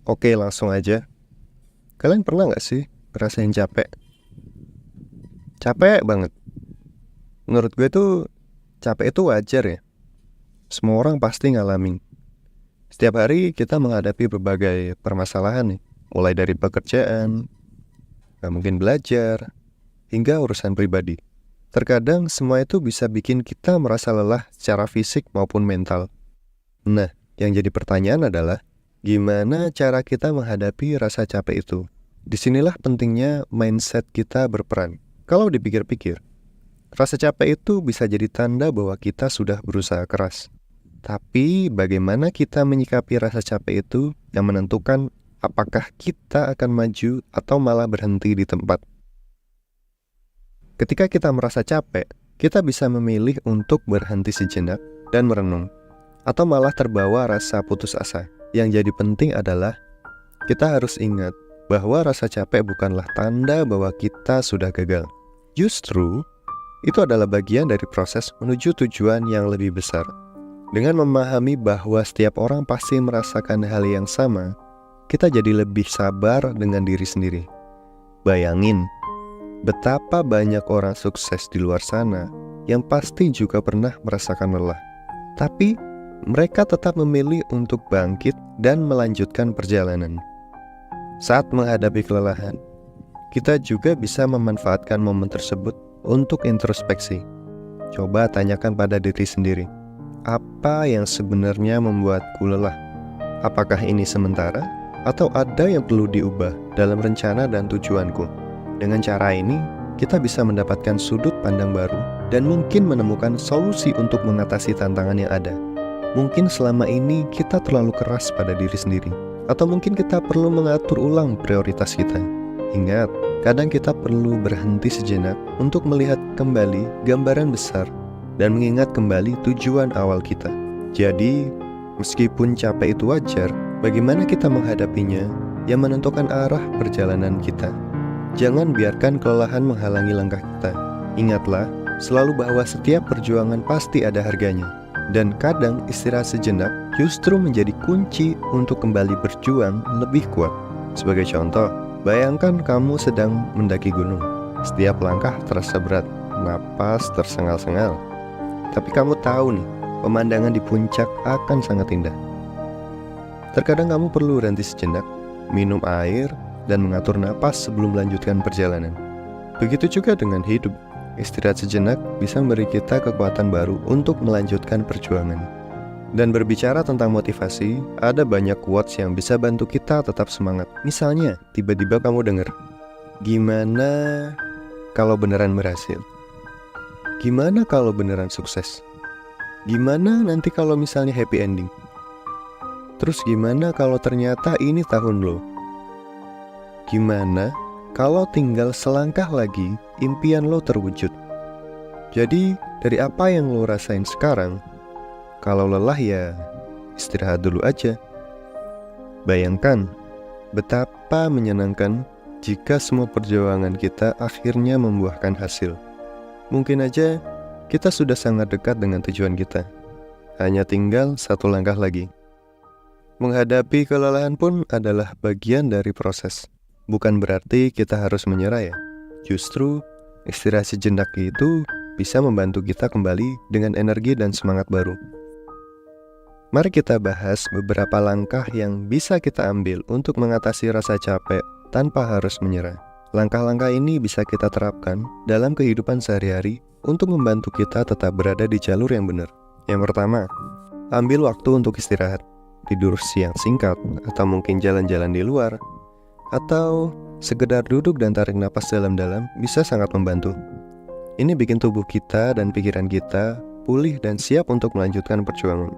Oke, langsung aja. Kalian pernah nggak sih ngerasain capek? Capek banget. Menurut gue tuh capek itu wajar ya. Semua orang pasti ngalamin. Setiap hari kita menghadapi berbagai permasalahan nih. Mulai dari pekerjaan, nggak mungkin belajar, hingga urusan pribadi. Terkadang semua itu bisa bikin kita merasa lelah secara fisik maupun mental. Nah, yang jadi pertanyaan adalah, gimana cara kita menghadapi rasa capek itu? Disinilah pentingnya mindset kita berperan. Kalau dipikir-pikir, rasa capek itu bisa jadi tanda bahwa kita sudah berusaha keras. Tapi bagaimana kita menyikapi rasa capek itu yang menentukan apakah kita akan maju atau malah berhenti di tempat. Ketika kita merasa capek, kita bisa memilih untuk berhenti sejenak dan merenung, atau malah terbawa rasa putus asa. Yang jadi penting adalah kita harus ingat bahwa rasa capek bukanlah tanda bahwa kita sudah gagal. Justru, itu adalah bagian dari proses menuju tujuan yang lebih besar. Dengan memahami bahwa setiap orang pasti merasakan hal yang sama, kita jadi lebih sabar dengan diri sendiri. Bayangin, betapa banyak orang sukses di luar sana yang pasti juga pernah merasakan lelah. Tapi, mereka tetap memilih untuk bangkit dan melanjutkan perjalanan. Saat menghadapi kelelahan, kita juga bisa memanfaatkan momen tersebut untuk introspeksi. Coba tanyakan pada diri sendiri, apa yang sebenarnya membuatku lelah? Apakah ini sementara? Atau ada yang perlu diubah dalam rencana dan tujuanku? Dengan cara ini, kita bisa mendapatkan sudut pandang baru dan mungkin menemukan solusi untuk mengatasi tantangan yang ada. Mungkin selama ini kita terlalu keras pada diri sendiri, atau mungkin kita perlu mengatur ulang prioritas kita. Ingat, kadang kita perlu berhenti sejenak untuk melihat kembali gambaran besar dan mengingat kembali tujuan awal kita. Jadi, meskipun capek itu wajar, bagaimana kita menghadapinya yang menentukan arah perjalanan kita. Jangan biarkan kelelahan menghalangi langkah kita. Ingatlah selalu bahwa setiap perjuangan pasti ada harganya. Dan kadang istirahat sejenak justru menjadi kunci untuk kembali berjuang lebih kuat. Sebagai contoh, bayangkan kamu sedang mendaki gunung. Setiap langkah terasa berat, napas tersengal-sengal. Tapi kamu tahu nih, pemandangan di puncak akan sangat indah. Terkadang kamu perlu berhenti sejenak, minum air, dan mengatur napas sebelum melanjutkan perjalanan. Begitu juga dengan hidup. Istirahat sejenak bisa memberi kita kekuatan baru untuk melanjutkan perjuangan. Dan berbicara tentang motivasi, ada banyak quotes yang bisa bantu kita tetap semangat. Misalnya, tiba-tiba kamu dengar, gimana kalau beneran berhasil? Gimana kalau beneran sukses? Gimana nanti kalau misalnya happy ending? Terus gimana kalau ternyata ini tahun lo? Gimana kalau tinggal selangkah lagi impian lo terwujud? Jadi dari apa yang lo rasain sekarang, kalau lelah ya istirahat dulu aja. Bayangkan betapa menyenangkan jika semua perjuangan kita akhirnya membuahkan hasil. Mungkin aja kita sudah sangat dekat dengan tujuan kita. Hanya tinggal satu langkah lagi. Menghadapi kelelahan pun adalah bagian dari proses. Bukan berarti kita harus menyerah ya. Justru istirahat sejenak itu bisa membantu kita kembali dengan energi dan semangat baru. Mari kita bahas beberapa langkah yang bisa kita ambil untuk mengatasi rasa capek tanpa harus menyerah. Langkah-langkah ini bisa kita terapkan dalam kehidupan sehari-hari untuk membantu kita tetap berada di jalur yang benar. Yang pertama, ambil waktu untuk istirahat. Tidur siang singkat, atau mungkin jalan-jalan di luar, atau sekedar duduk dan tarik napas dalam-dalam bisa sangat membantu. Ini bikin tubuh kita dan pikiran kita pulih dan siap untuk melanjutkan perjuangan.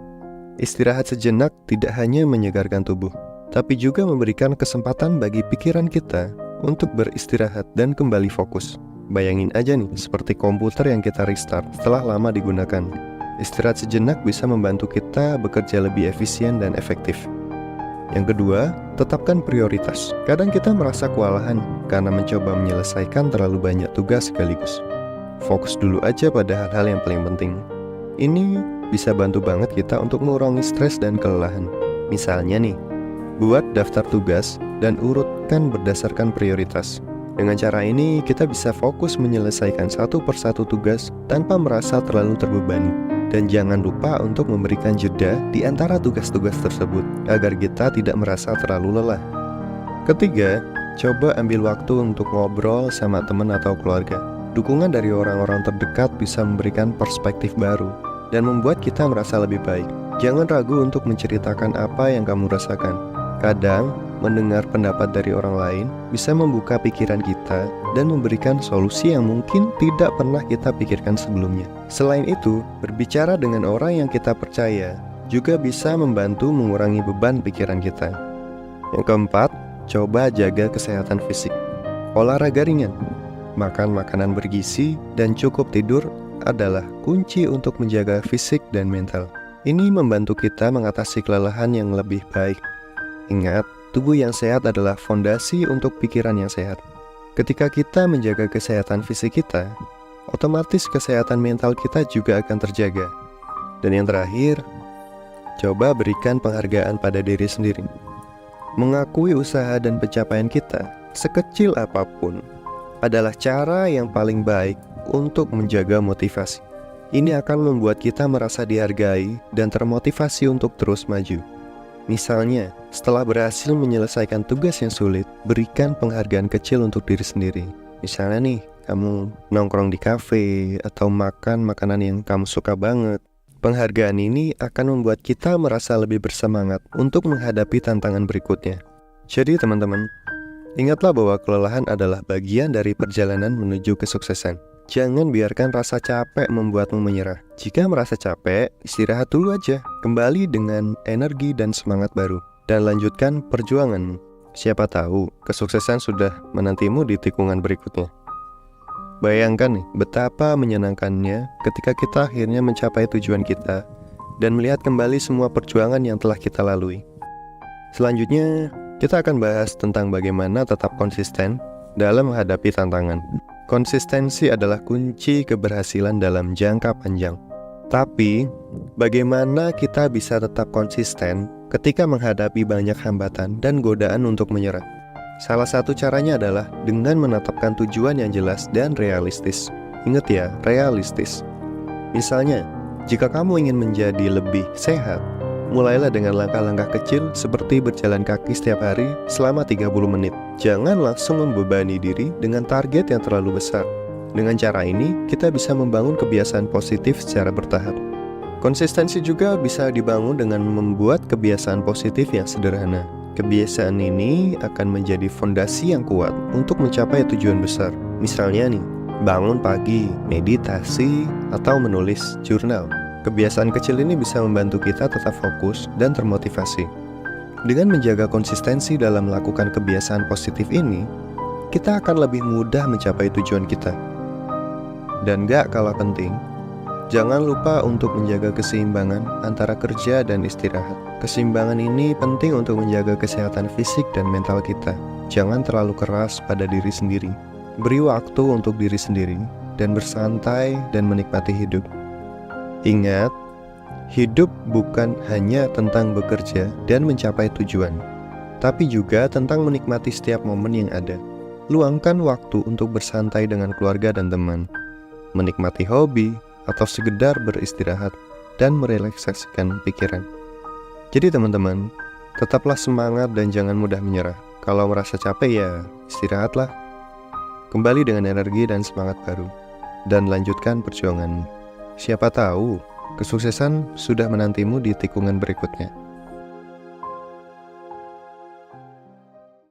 Istirahat sejenak tidak hanya menyegarkan tubuh, tapi juga memberikan kesempatan bagi pikiran kita untuk beristirahat dan kembali fokus. Bayangin aja nih, seperti komputer yang kita restart setelah lama digunakan. Istirahat sejenak bisa membantu kita bekerja lebih efisien dan efektif. Yang kedua, tetapkan prioritas. Kadang kita merasa kewalahan karena mencoba menyelesaikan terlalu banyak tugas sekaligus. Fokus dulu aja pada hal-hal yang paling penting. Ini bisa bantu banget kita untuk mengurangi stres dan kelelahan. Misalnya nih, Buat daftar tugas dan urutkan berdasarkan prioritas. Dengan cara ini, kita bisa fokus menyelesaikan satu persatu tugas tanpa merasa terlalu terbebani. Dan jangan lupa untuk memberikan jeda di antara tugas-tugas tersebut, agar kita tidak merasa terlalu lelah. Ketiga, coba ambil waktu untuk ngobrol sama teman atau keluarga. Dukungan dari orang-orang terdekat bisa memberikan perspektif baru dan membuat kita merasa lebih baik. Jangan ragu untuk menceritakan apa yang kamu rasakan. Kadang, mendengar pendapat dari orang lain bisa membuka pikiran kita dan memberikan solusi yang mungkin tidak pernah kita pikirkan sebelumnya. Selain itu, berbicara dengan orang yang kita percaya juga bisa membantu mengurangi beban pikiran kita. Yang keempat, coba jaga kesehatan fisik. Olahraga ringan, makan makanan bergizi, dan cukup tidur adalah kunci untuk menjaga fisik dan mental. Ini membantu kita mengatasi kelelahan yang lebih baik. Ingat, tubuh yang sehat adalah fondasi untuk pikiran yang sehat. Ketika kita menjaga kesehatan fisik kita, otomatis kesehatan mental kita juga akan terjaga. Dan yang terakhir, coba berikan penghargaan pada diri sendiri. Mengakui usaha dan pencapaian kita, sekecil apapun, adalah cara yang paling baik untuk menjaga motivasi. Ini akan membuat kita merasa dihargai dan termotivasi untuk terus maju. Misalnya, setelah berhasil menyelesaikan tugas yang sulit, berikan penghargaan kecil untuk diri sendiri. Misalnya nih, kamu nongkrong di kafe atau makan makanan yang kamu suka banget. Penghargaan ini akan membuat kita merasa lebih bersemangat untuk menghadapi tantangan berikutnya. Jadi teman-teman, ingatlah bahwa kelelahan adalah bagian dari perjalanan menuju kesuksesan. Jangan biarkan rasa capek membuatmu menyerah. Jika merasa capek, istirahat dulu aja. Kembali dengan energi dan semangat baru, dan lanjutkan perjuanganmu. Siapa tahu, kesuksesan sudah menantimu di tikungan berikutnya. Bayangkan nih, betapa menyenangkannya ketika kita akhirnya mencapai tujuan kita, dan melihat kembali semua perjuangan yang telah kita lalui. Selanjutnya, kita akan bahas tentang bagaimana tetap konsisten dalam menghadapi tantangan. Konsistensi adalah kunci keberhasilan dalam jangka panjang. Tapi, bagaimana kita bisa tetap konsisten ketika menghadapi banyak hambatan dan godaan untuk menyerah? Salah satu caranya adalah dengan menetapkan tujuan yang jelas dan realistis. Ingat ya, realistis. Misalnya, jika kamu ingin menjadi lebih sehat, mulailah dengan langkah-langkah kecil seperti berjalan kaki setiap hari selama 30 menit. Jangan langsung membebani diri dengan target yang terlalu besar. Dengan cara ini, kita bisa membangun kebiasaan positif secara bertahap. Konsistensi juga bisa dibangun dengan membuat kebiasaan positif yang sederhana. Kebiasaan ini akan menjadi fondasi yang kuat untuk mencapai tujuan besar. Misalnya nih, bangun pagi, meditasi, atau menulis jurnal. Kebiasaan kecil ini bisa membantu kita tetap fokus dan termotivasi. Dengan menjaga konsistensi dalam melakukan kebiasaan positif ini, kita akan lebih mudah mencapai tujuan kita. Dan gak kalah penting, jangan lupa untuk menjaga keseimbangan antara kerja dan istirahat. Keseimbangan ini penting untuk menjaga kesehatan fisik dan mental kita. Jangan terlalu keras pada diri sendiri. Beri waktu untuk diri sendiri dan bersantai dan menikmati hidup. Ingat, hidup bukan hanya tentang bekerja dan mencapai tujuan, tapi juga tentang menikmati setiap momen yang ada. Luangkan waktu untuk bersantai dengan keluarga dan teman, menikmati hobi, atau sekedar beristirahat dan merelaksasikan pikiran. Jadi teman-teman, tetaplah semangat dan jangan mudah menyerah. Kalau merasa capek ya istirahatlah. Kembali dengan energi dan semangat baru, dan lanjutkan perjuanganmu. Siapa tahu, kesuksesan sudah menantimu di tikungan berikutnya.